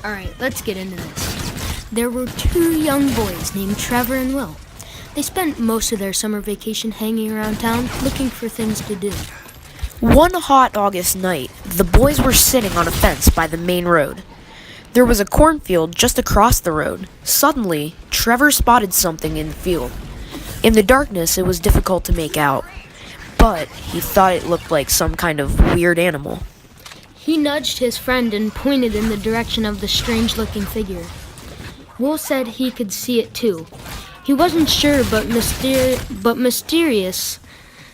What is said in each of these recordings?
Alright, let's get into this. There were two young boys named Trevor and Will. They spent most of their summer vacation hanging around town looking for things to do. One hot August night, the boys were sitting on a fence by the main road. There was a cornfield just across the road. Suddenly, Trevor spotted something in the field. In the darkness, it was difficult to make out, but he thought it looked like some kind of weird animal. He nudged his friend and pointed in the direction of the strange-looking figure. Will said he could see it too. He wasn't sure, but mysterious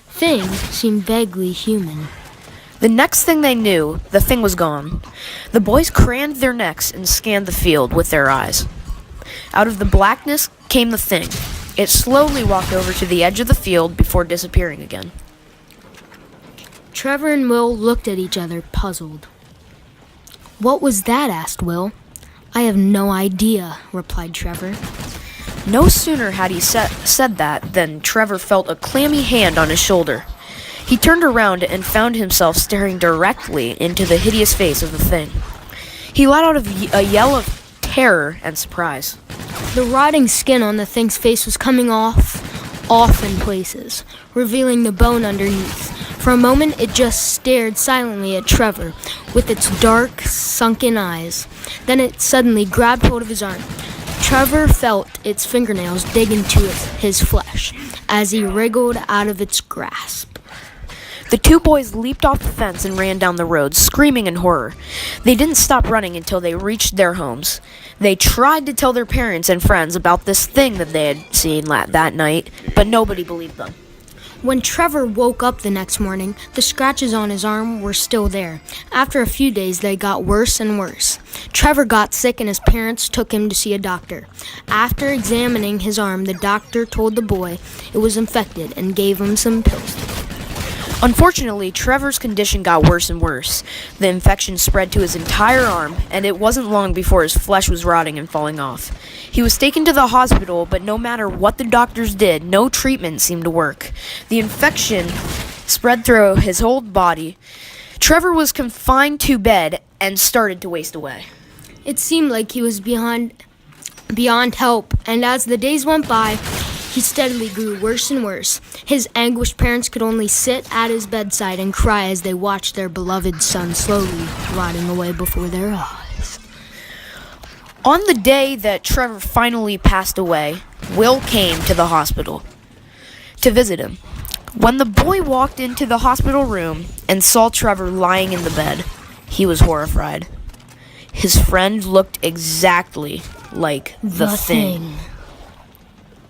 thing seemed vaguely human. The next thing they knew, the thing was gone. The boys craned their necks and scanned the field with their eyes. Out of the blackness came the thing. It slowly walked over to the edge of the field before disappearing again. Trevor and Will looked at each other, puzzled. "What was that?" asked Will. "I have no idea," replied Trevor. No sooner had he said that than Trevor felt a clammy hand on his shoulder. He turned around and found himself staring directly into the hideous face of the thing. He let out a yell of terror and surprise. The rotting skin on the thing's face was coming off in places, revealing the bone underneath. For a moment, it just stared silently at Trevor with its dark, sunken eyes. Then it suddenly grabbed hold of his arm. Trevor felt its fingernails dig into his flesh as he wriggled out of its grasp. The two boys leaped off the fence and ran down the road, screaming in horror. They didn't stop running until they reached their homes. They tried to tell their parents and friends about this thing that they had seen that night, but nobody believed them. When Trevor woke up the next morning, the scratches on his arm were still there. After a few days, they got worse and worse. Trevor got sick and his parents took him to see a doctor. After examining his arm, the doctor told the boy it was infected and gave him some pills. Unfortunately, Trevor's condition got worse and worse. The infection spread to his entire arm, and it wasn't long before his flesh was rotting and falling off. He was taken to the hospital, but no matter what the doctors did, no treatment seemed to work. The infection spread through his whole body. Trevor was confined to bed and started to waste away. It seemed like he was beyond help, and as the days went by, he steadily grew worse and worse. His anguished parents could only sit at his bedside and cry as they watched their beloved son slowly rotting away before their eyes. On the day that Trevor finally passed away, Will came to the hospital to visit him. When the boy walked into the hospital room and saw Trevor lying in the bed, he was horrified. His friend looked exactly like the thing.